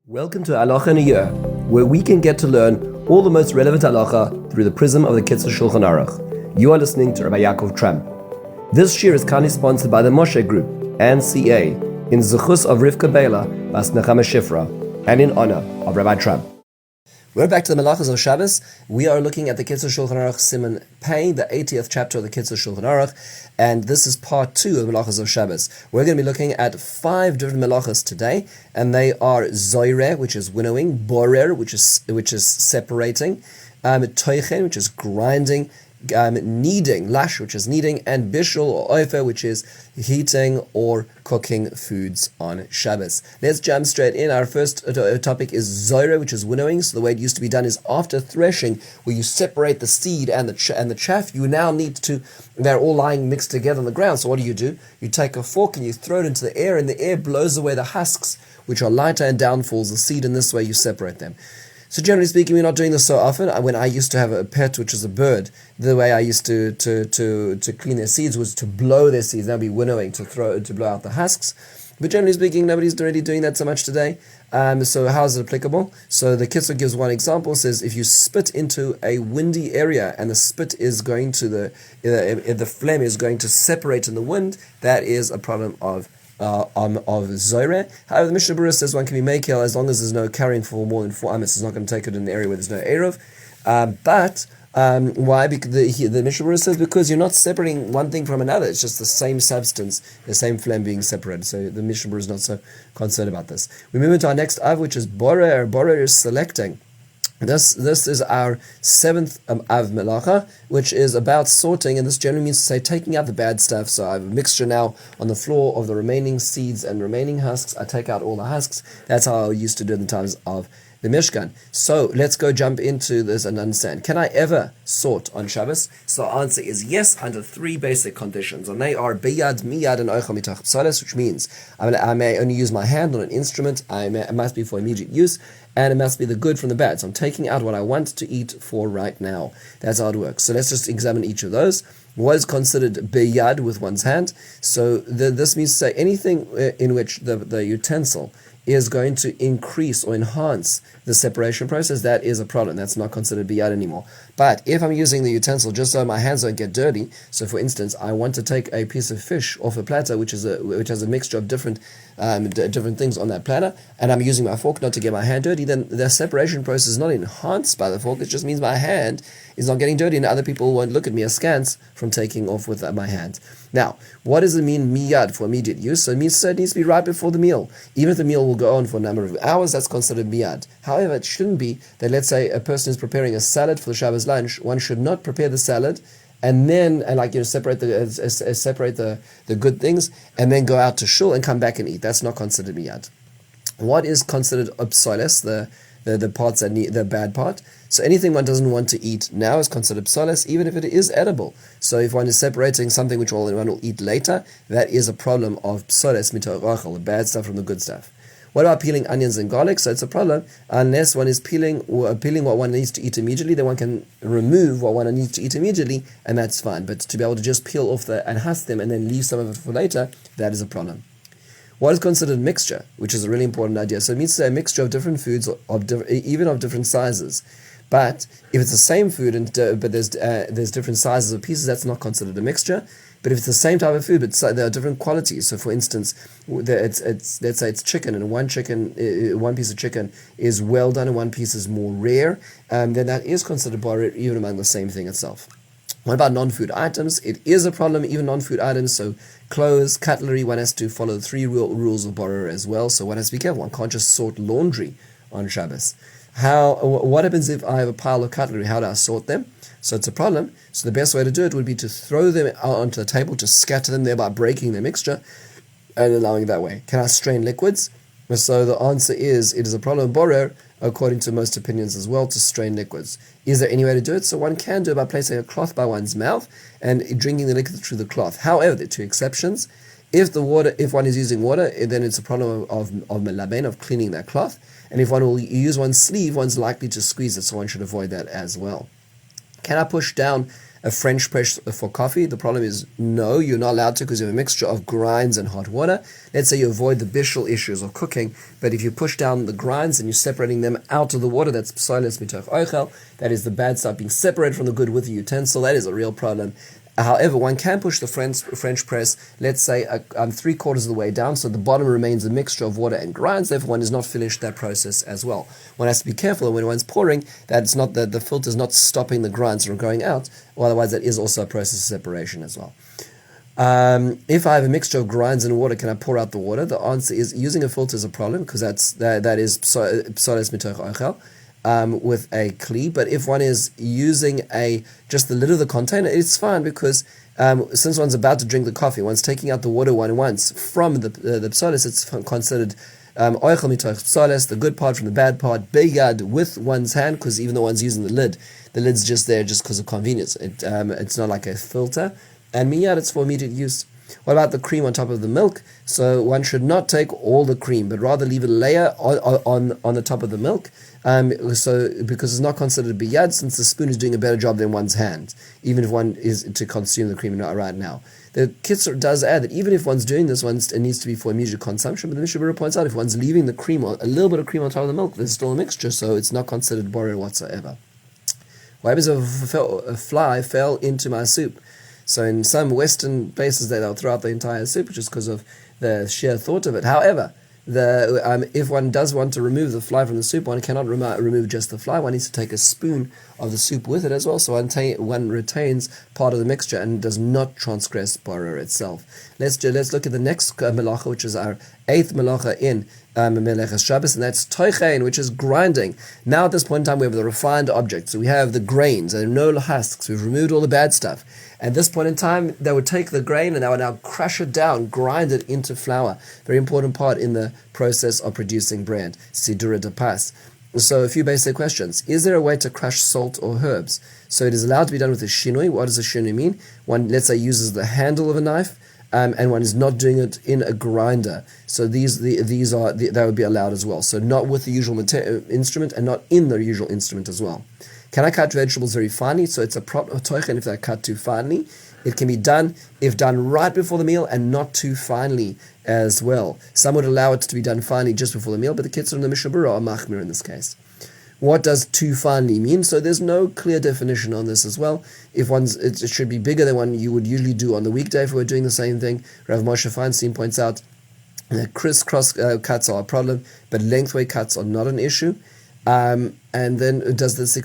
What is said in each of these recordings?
Welcome to Halacha in a Year, where we can get to learn all the most relevant halacha through the prism of the Kitzur Shulchan Aruch. You are listening to Rabbi Ya'akov Trump. This year is kindly sponsored by the Moshe Group and CA in zechus of Rivka Biela, bas נחמה שיפרה, and in honor of Rabbi Trump. We're back to the Melachos of Shabbos. We are looking at the Kitzur Shulchan Aruch Siman Pei, the 80th chapter of the Kitzur Shulchan Aruch, and this is part 2 of the Melachos of Shabbos. We're going to be looking at 5 different Melachos today, and they are Zoire, which is winnowing, Borer, which is separating, Toichen, which is grinding, kneading, lash, which is kneading, and bishul or oifer, which is heating or cooking foods on Shabbos. Let's jump straight in. Our first topic is zoira, which is winnowing. So the way it used to be done is after threshing, where you separate the seed and the chaff. You now need to, they're all lying mixed together on the ground. So what do? You take a fork and you throw it into the air, and the air blows away the husks, which are lighter, and down falls the seed. And this way you separate them. So generally speaking, we're not doing this so often. When I used to have a pet, which is a bird, the way I used to clean their seeds was to blow their seeds. That would be winnowing, to blow out the husks. But generally speaking, nobody's really doing that so much today. So how is it applicable? So the Kitzur gives one example, says if you spit into a windy area and the spit is going to the flame is going to separate in the wind, that is a problem of Zoire. However, the Mishnah Berurah says one can be mekel as long as there's no carrying for more than 4 amas. It's not going to take it in an area where there's no eruv. Why? Because the Mishnah Berurah says because you're not separating one thing from another. It's just the same substance, the same flame being separated. So the Mishnah Berurah is not so concerned about this. We move into our next av, which is borer. Borer is selecting. This is our 7th av melacha, which is about sorting, and this generally means to say taking out the bad stuff. So I have a mixture now on the floor of the remaining seeds and remaining husks. I take out all the husks. That's how I used to do it in times of the Mishkan. So let's go jump into this and understand. Can I ever sort on Shabbos? So the answer is yes, under 3 basic conditions, and they are biyad, miyad, and oichel mitach psalos, which means I may only use my hand on an instrument. It must be for immediate use, and it must be the good from the bad. So I'm taking out what I want to eat for right now. That's how it works. So let's just examine each of those. What is considered biyad, with one's hand? So this means to say anything in which the utensil is going to increase or enhance the separation process, that is a problem. That's not considered biyad anymore. But if I'm using the utensil just so my hands don't get dirty, so for instance, I want to take a piece of fish off a platter which has a mixture of different things on that platter, and I'm using my fork not to get my hand dirty, then the separation process is not enhanced by the fork. It just means my hand is not getting dirty, and other people won't look at me askance from taking off with my hand. Now, what does it mean miyad, for immediate use? So it means it needs to be right before the meal. Even if the meal will go on for a number of hours, that's considered miyad. However, it shouldn't be that, let's say a person is preparing a salad for the Shabbos lunch, one should not prepare the salad and then separate the good things and then go out to shul and come back and eat. That's not considered miyad. What is considered psalos, the parts that need the bad part? So anything one doesn't want to eat now is considered psalos, even if it is edible. So if one is separating something which one will eat later, that is a problem of psalos mitoch, the bad stuff from the good stuff. What about peeling onions and garlic? So it's a problem unless one is peeling what one needs to eat immediately. Then one can remove what one needs to eat immediately, and that's fine. But to be able to just peel off and husk them and then leave some of it for later, that is a problem. What is considered mixture, which is a really important idea. So it means to say a mixture of different foods, even of different sizes. But if it's the same food but there's different sizes of pieces, that's not considered a mixture. But if it's the same type of food, but there are different qualities. So, for instance, let's say it's chicken, and one piece of chicken is well done, and one piece is more rare. Then that is considered borer, even among the same thing itself. What about non-food items? It is a problem, even non-food items. So, clothes, cutlery, one has to follow the 3 rules of borer as well. So, one has to be careful. One can't just sort laundry on Shabbos. What happens if I have a pile of cutlery? How do I sort them? So it's a problem. So the best way to do it would be to throw them onto the table, to scatter them, thereby breaking the mixture and allowing it that way. Can I strain liquids? So the answer is, it is a problem of borer, according to most opinions as well, to strain liquids. Is there any way to do it? So one can do it by placing a cloth by one's mouth and drinking the liquid through the cloth. However, there are 2 exceptions. If one is using water, then it's a problem of melaben, of cleaning that cloth. And if one will use one's sleeve, one's likely to squeeze it, so one should avoid that as well. Can I push down a French press for coffee? The problem is no, you're not allowed to because you have a mixture of grinds and hot water. Let's say you avoid the bishul issues of cooking, but if you push down the grinds and you're separating them out of the water, that's psolos mitoch oichel, that is the bad stuff being separated from the good with the utensil, that is a real problem. However, one can push the French press, let's say, 3/4 of the way down, so the bottom remains a mixture of water and grinds, therefore one has not finished that process as well. One has to be careful when one's pouring that it's not the filter is not stopping the grinds from going out, or otherwise that is also a process of separation as well. If I have a mixture of grinds and water, can I pour out the water? The answer is using a filter is a problem, because that is psolos mitoch oichel. With a kli, but if one is using just the lid of the container, it's fine because since one's about to drink the coffee, one's taking out the water one once from the psolos, it's considered oichel mitoch psolos, the good part from the bad part, beyad with one's hand, because even though one's using the lid's just there just because of convenience. It's not like a filter, and miyad, it's for immediate use. What about the cream on top of the milk? So one should not take all the cream, but rather leave a layer on the top of the milk. Because it's not considered biyad, since the spoon is doing a better job than one's hand, even if one is to consume the cream right now. The Kitzur does add that even if one's doing this, it needs to be for immediate consumption. But the Mishnah points out if one's leaving the cream, a little bit of cream on top of the milk, there's still a mixture, so it's not considered borer whatsoever. What happens if a fly fell into my soup? So in some Western places, they'll throw out the entire soup just because of the sheer thought of it. However, if one does want to remove the fly from the soup, one cannot remove just the fly. One needs to take a spoon of the soup with it as well, so one retains part of the mixture and does not transgress borer itself. Let's look at the next melacha, which is our 8th melacha in Melachos Shabbos, and that's toichein, which is grinding. Now at this point in time, we have the refined object. So we have the grains, and no husks. We've removed all the bad stuff. At this point in time, they would take the grain and they would now crush it down, grind it into flour. Very important part in the process of producing bread. Sidura de pas. So a few basic questions. Is there a way to crush salt or herbs? So it is allowed to be done with a shinui. What does a shinui mean? One, let's say, uses the handle of a knife, and one is not doing it in a grinder. So they would be allowed as well. So not with the usual instrument and not in the usual instrument as well. Can I cut vegetables very finely? So it's a proper toichen if they're cut too finely. It can be done if done right before the meal and not too finely as well. Some would allow it to be done finely just before the meal, but the Kitzur and the Mishnah are machmir in this case. What does too finely mean? So there's no clear definition on this as well. If it should be bigger than one you would usually do on the weekday if we were doing the same thing. Rav Moshe Feinstein points out that crisscross cuts are a problem, but lengthway cuts are not an issue. And then does this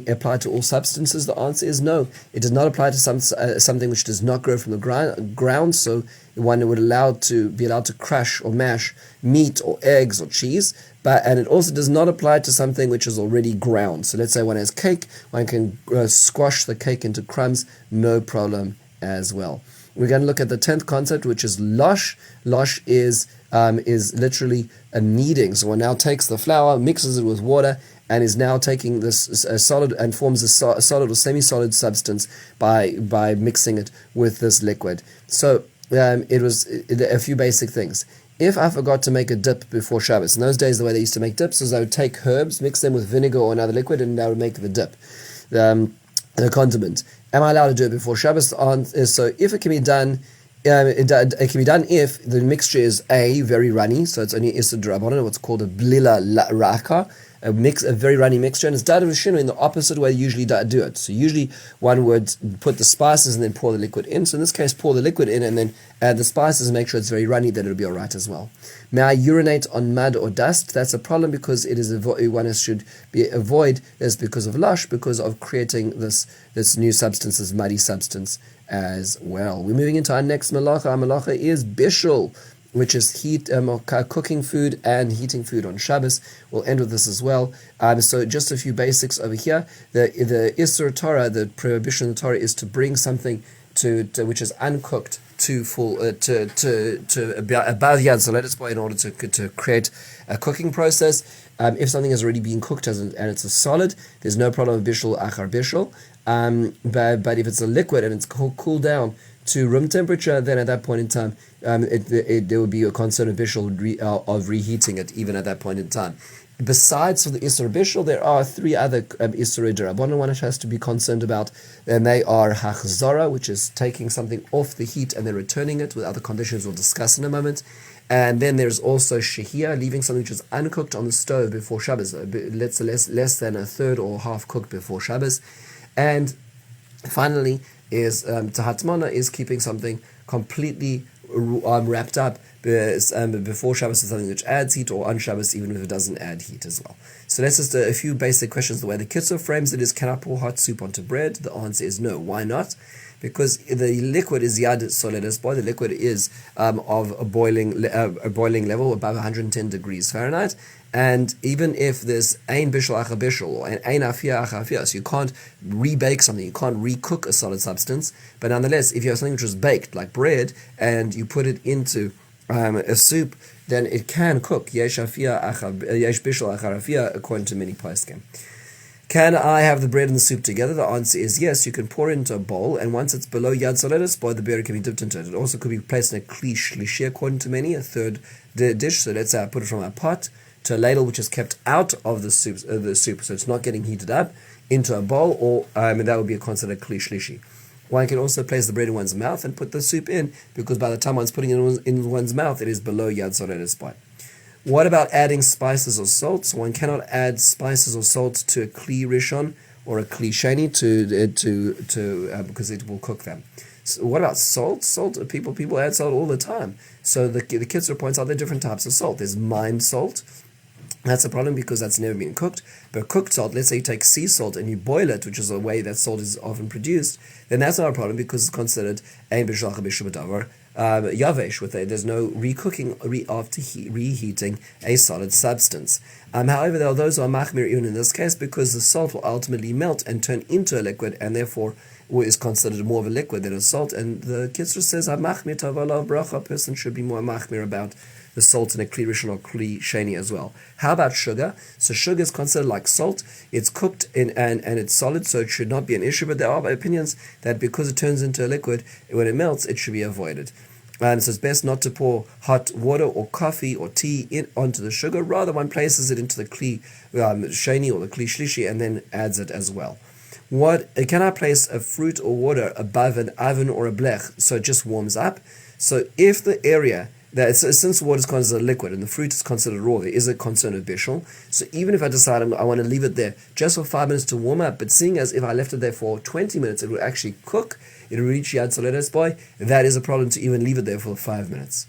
apply to all substances? The answer is no. It does not apply to something which does not grow from the ground. So one would be allowed to crush or mash meat or eggs or cheese. And it also does not apply to something which is already ground. So let's say one has cake, one can squash the cake into crumbs, no problem as well. We're going to look at the 10th concept, which is losh. Losh is literally a kneading. So one now takes the flour, mixes it with water, and is now taking this solid and forms a solid or semi-solid substance by mixing it with this liquid. So it was a few basic things. If I forgot to make a dip before Shabbos, in those days the way they used to make dips was they would take herbs, mix them with vinegar or another liquid, and they would make the dip, the condiment. Am I allowed to do it before Shabbos? So if it can be done, it can be done if the mixture is very runny, so it's only Issa D'Rabbanan, what's called a Blila Raka, a very runny mixture, and it's done with Shinu in the opposite way you usually do it. So usually one would put the spices and then pour the liquid in. So in this case, pour the liquid in and then add the spices and make sure it's very runny, then it'll be alright as well. May I urinate on mud or dust? That's a problem because it is one should avoid this because of lush, because of creating this new substance, this muddy substance as well. We're moving into our next malacha. Our malacha is bishul, which is cooking food and heating food on Shabbos. We'll end with this as well. So just a few basics over here. The Isur Torah, the prohibition of the Torah, is to bring something to which is uncooked to above yad. So let us buy in order to create a cooking process. If something has already been cooked and it's a solid, there's no problem with bishul achar bishul. But if it's a liquid and it's cooled down to room temperature, then at that point in time, there would be a concern of visual of reheating it even at that point in time. besides for the Isur Bishul, there are three other Isur D'Rabbanan one has to be concerned about, and they are Hachzara, which is taking something off the heat and then returning it with other conditions we'll discuss in a moment. And then there's also Shehiyah, leaving something which is uncooked on the stove before Shabbos, less than a third or half cooked before Shabbos. And finally is Tahatmana, is keeping something completely wrapped up before Shabbos with something which adds heat, or on Shabbos even if it doesn't add heat as well. So that's just a few basic questions. The way the Kitzur frames it is, can I pour hot soup onto bread? The answer is no. Why not? Because the liquid is yad soledes boy. The liquid is of a boiling level above 110 degrees Fahrenheit, and even if there's ein bishul acha bishul or ein afia acha afia, so you can't rebake something, you can't recook a solid substance. But nonetheless, if you have something which was baked like bread and you put it into a soup, then it can cook. Yesh bishul acha afia, according to many poskim. Can I have the bread and the soup together? The answer is yes. You can pour it into a bowl, and once it's below yad soledes boy, the bread can be dipped into it. It also could be placed in a kli shlishi, according to many, a third dish. So let's say I put it from a pot to a ladle which is kept out of the soup, so it's not getting heated up, into a bowl, or that would be considered kli shlishi. One can also place the bread in one's mouth and put the soup in, because by the time one's putting it in one's mouth, it is below yad soledes boy. What about adding spices or salt? So one cannot add spices or salt to a kli rishon or a kli sheni because it will cook them. So what about salt? People add salt all the time. So the Kitzur points out there are different types of salt. There's mined salt. That's a problem because that's never been cooked. But cooked salt, let's say you take sea salt and you boil it, which is the way that salt is often produced, then that's not a problem because it's considered ein b'shach b'shu b'davar yavesh. There's no recooking after reheating a solid substance. However, there are those who are machmir even in this case, because the salt will ultimately melt and turn into a liquid, and therefore is considered more of a liquid than a salt. And the Kitzur says, machmir tavalav bracha, a person should be more machmir about the salt in a kli rishon or kli sheni as well. How about sugar? So sugar is considered like salt. It's cooked and it's solid, so it should not be an issue. But there are opinions that because it turns into a liquid, when it melts, it should be avoided. And so it's best not to pour hot water or coffee or tea onto the sugar. Rather, one places it into the kli sheni or the kli shlishi and then adds it as well. Can I place a fruit or water above an oven or a blech so it just warms up? So if the area since water is considered liquid and the fruit is considered raw, there is a concern of bishul. So even if I decide I want to leave it there just for 5 minutes to warm up, but seeing as if I left it there for 20 minutes, it will actually cook, it will reach yad soledes boy, that is a problem to even leave it there for 5 minutes.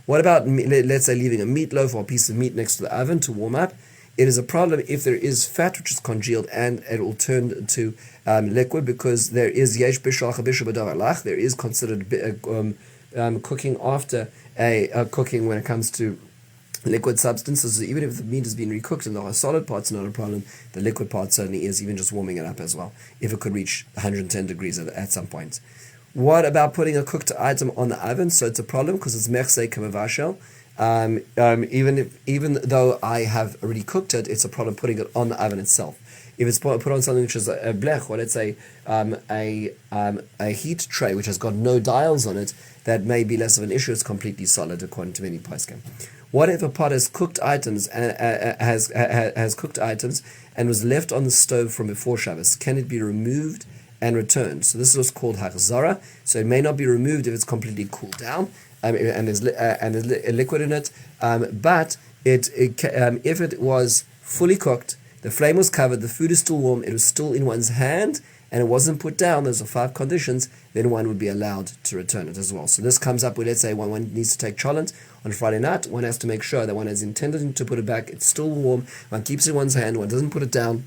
What about, let's say, leaving a meatloaf or a piece of meat next to the oven to warm up? It is a problem if there is fat which is congealed and it will turn to liquid, because there is yesh bishul b'davar lach, there is considered cooking after cooking when it comes to liquid substances. So even if the meat has been recooked and the solid part's not a problem, the liquid part certainly is, even just warming it up as well, if it could reach 110 degrees at some point. What about putting a cooked item on the oven? So it's a problem because it's mechse kamavashel. Even though I have already cooked it, it's a problem putting it on the oven itself. If it's put on something which is a blech, or let's say a heat tray which has got no dials on it, that may be less of an issue. It's completely solid, according to many poskim. What if a pot has cooked items and has cooked items and was left on the stove from before Shabbos? Can it be removed and returned? So this is what's called hachzara. So it may not be removed if it's completely cooled down and there's a liquid in it. But if it was fully cooked, the flame was covered, the food is still warm, it was still in one's hand, and it wasn't put down, those are 5 conditions, then one would be allowed to return it as well. So this comes up with, let's say, when one needs to take cholent on Friday night, one has to make sure that one has intended to put it back, it's still warm, one keeps it in one's hand, one doesn't put it down,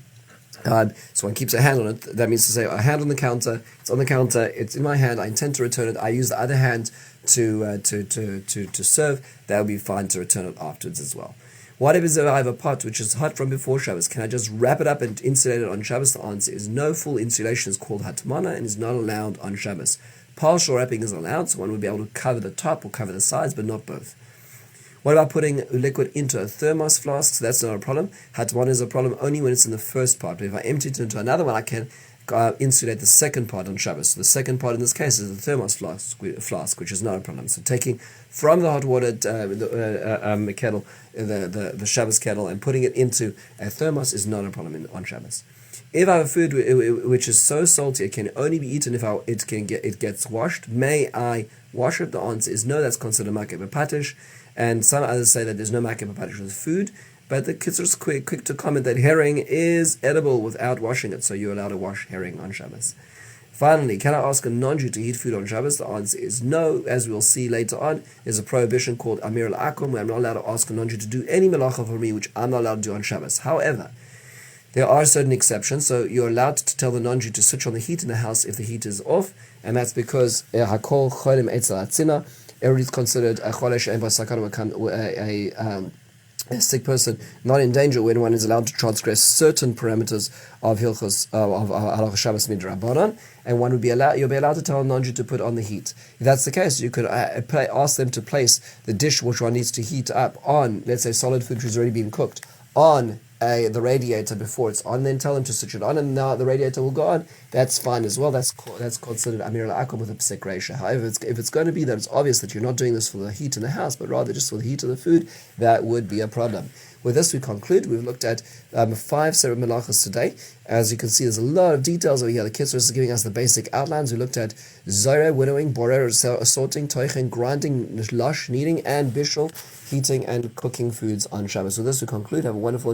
so one keeps a hand on it. That means to say, a hand on the counter, it's on the counter, it's in my hand, I intend to return it, I use the other hand to serve, that would be fine to return it afterwards as well. What if I have a pot which is hot from before Shabbos? Can I just wrap it up and insulate it on Shabbos? The answer is no. Full insulation is called hatmana and is not allowed on Shabbos. Partial wrapping is allowed, so one would be able to cover the top or cover the sides, but not both. What about putting liquid into a thermos flask? So that's not a problem. Hatmana is a problem only when it's in the first part. But if I empty it into another one, I can insulate the second part on Shabbos. So the second part in this case is the thermos flask, which is not a problem. So taking from the hot water kettle, the Shabbos kettle, and putting it into a thermos is not a problem on Shabbos. If I have food which is so salty it can only be eaten if it gets washed, may I wash it? The answer is no. That's considered makeh b'patish, and some others say that there's no makeh b'patish with food. But the Kitzur is quick to comment that herring is edible without washing it, so you're allowed to wash herring on Shabbos. Finally, can I ask a non-Jew to eat food on Shabbos? The answer is no. As we'll see later on, there's a prohibition called Amir al-Akum, where I'm not allowed to ask a non-Jew to do any melacha for me, which I'm not allowed to do on Shabbos. However, there are certain exceptions, so you're allowed to tell the non-Jew to switch on the heat in the house if the heat is off, and that's because hakol cholim etzel atzina. Everybody's considered a cholesh and a sick person, not in danger when one is allowed to transgress certain parameters of Hilchos of Halacha Shabbos midrabanan, and you'll be allowed to tell a non-Jew to put on the heat. If that's the case, you could ask them to place the dish which one needs to heat up on, let's say solid food which has already been cooked, on the radiator before it's on, then tell them to switch it on, and now the radiator will go on. That's fine as well. That's considered Amir al-Akum with a psek ratio. However, if it's going to be that it's obvious that you're not doing this for the heat in the house, but rather just for the heat of the food, that would be a problem. With this, we conclude. We've looked at 5 separate melachos today. As you can see, there's a lot of details over here. The Kitzur is giving us the basic outlines. We looked at Zoyre, winnowing, Borer, assorting, Toichen, grinding, Lush, kneading, and Bishul, heating and cooking foods on Shabbos. With this, we conclude. Have a wonderful